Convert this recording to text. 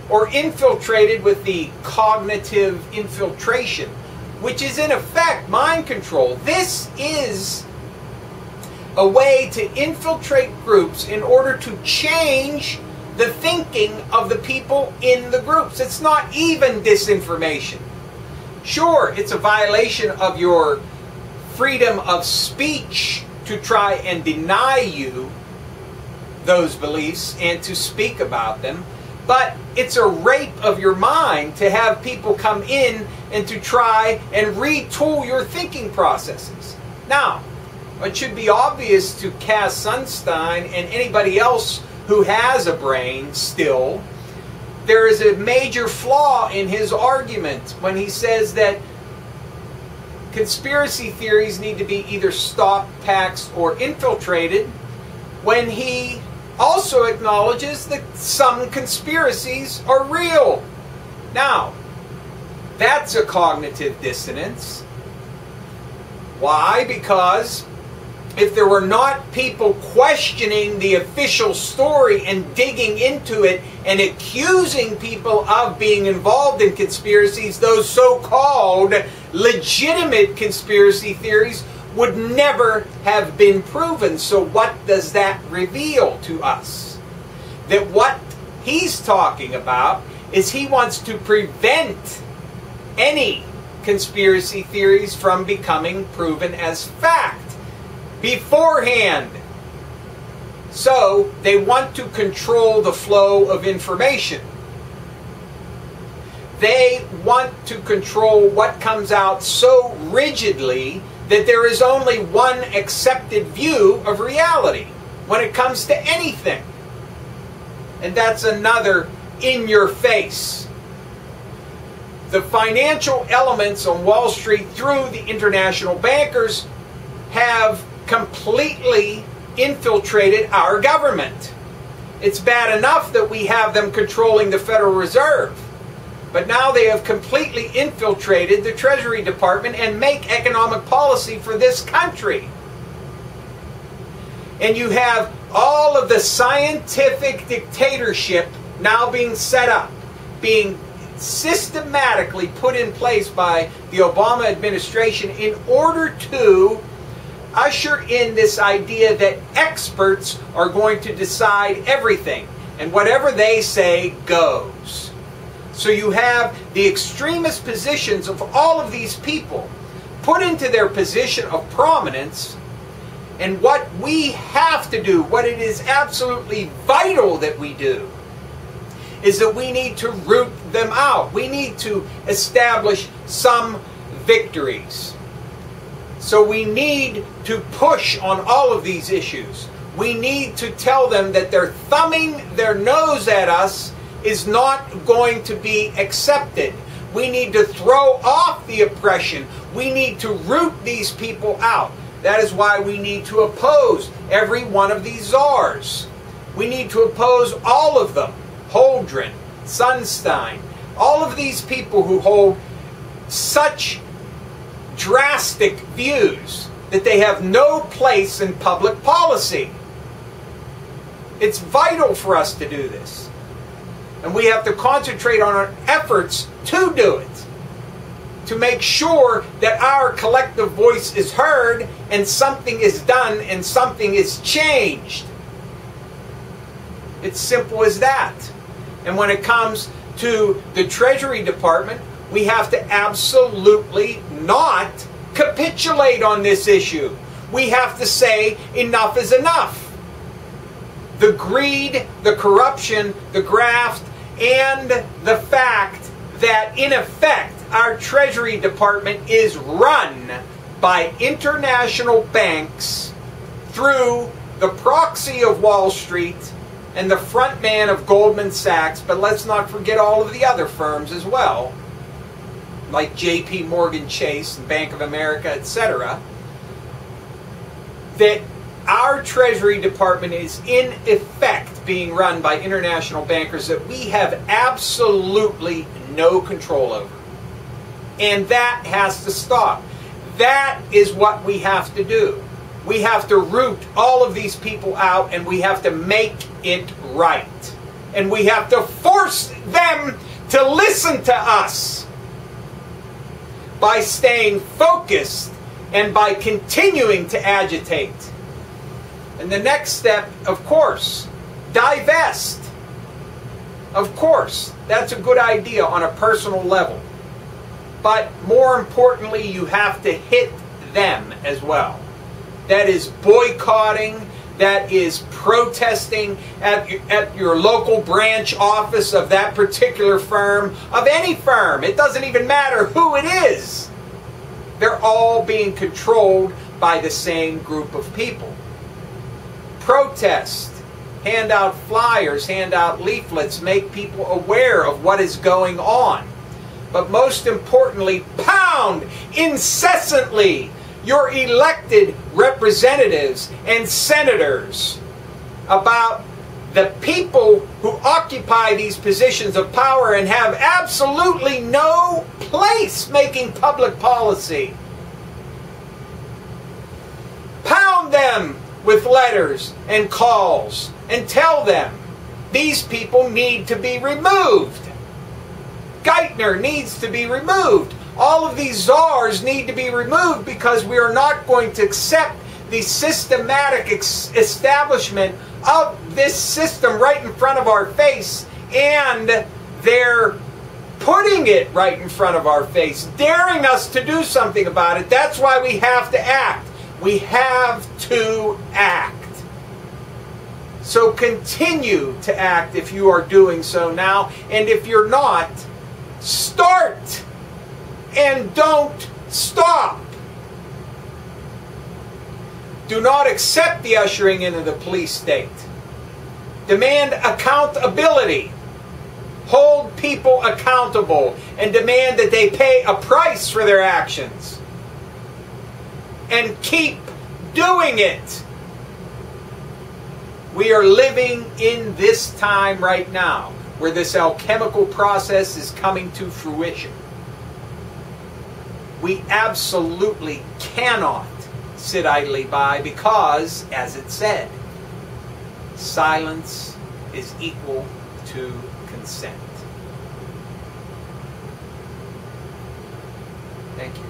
or infiltrated with the cognitive infiltration, which is in effect mind control. This is a way to infiltrate groups in order to change the thinking of the people in the groups. It's not even disinformation. Sure, it's a violation of your freedom of speech to try and deny you those beliefs and to speak about them, but it's a rape of your mind to have people come in and to try and retool your thinking processes. Now, it should be obvious to Cass Sunstein and anybody else who has a brain still, there is a major flaw in his argument when he says that conspiracy theories need to be either stopped, taxed, or infiltrated, when he also acknowledges that some conspiracies are real. Now, that's a cognitive dissonance. Why? Because if there were not people questioning the official story and digging into it and accusing people of being involved in conspiracies, those so-called legitimate conspiracy theories would never have been proven. So what does that reveal to us? That what he's talking about is he wants to prevent any conspiracy theories from becoming proven as fact beforehand. So they want to control the flow of information. They want to control what comes out so rigidly that there is only one accepted view of reality when it comes to anything. And that's another in your face. The financial elements on Wall Street through the international bankers have completely infiltrated our government. It's bad enough that we have them controlling the Federal Reserve, but now they have completely infiltrated the Treasury Department and make economic policy for this country. And you have all of the scientific dictatorship now being set up, being systematically put in place by the Obama administration in order to usher in this idea that experts are going to decide everything, and whatever they say goes. So you have the extremist positions of all of these people put into their position of prominence, and what we have to do, what it is absolutely vital that we do, is that we need to root them out. We need to establish some victories. So we need to push on all of these issues. We need to tell them that their thumbing their nose at us is not going to be accepted. We need to throw off the oppression. We need to root these people out. That is why we need to oppose every one of these czars. We need to oppose all of them. Holdren, Sunstein, all of these people who hold such drastic views that they have no place in public policy. It's vital for us to do this. And we have to concentrate on our efforts to do it, to make sure that our collective voice is heard and something is done and something is changed. It's simple as that. And when it comes to the Treasury Department, we have to absolutely not capitulate on this issue. We have to say enough is enough. The greed, the corruption, the graft, and the fact that in effect our Treasury Department is run by international banks through the proxy of Wall Street and the front man of Goldman Sachs, but let's not forget all of the other firms as well, like J.P. Morgan Chase and Bank of America, etc., that our Treasury Department is in effect being run by international bankers that we have absolutely no control over. And that has to stop. That is what we have to do. We have to root all of these people out, and we have to make it right. And we have to force them to listen to us by staying focused and by continuing to agitate. And the next step, of course, divest. Of course, that's a good idea on a personal level. But more importantly, you have to hit them as well. That is boycotting, that is protesting at your local branch office of that particular firm, of any firm. It doesn't even matter who it is. They're all being controlled by the same group of people. Protest. Hand out flyers, hand out leaflets, make people aware of what is going on. But most importantly, pound incessantly your elected representatives and senators about the people who occupy these positions of power and have absolutely no place making public policy. Pound them with letters and calls and tell them these people need to be removed. Geithner needs to be removed. All of these czars need to be removed because we are not going to accept the systematic establishment of this system right in front of our face, and they're putting it right in front of our face, daring us to do something about it. That's why we have to act. We have to act. So continue to act if you are doing so now, and if you're not, start and don't stop. Do not accept the ushering into the police state. Demand accountability. Hold people accountable and demand that they pay a price for their actions. And keep doing it. We are living in this time right now where this alchemical process is coming to fruition. We absolutely cannot sit idly by because, as it said, silence is equal to consent. Thank you.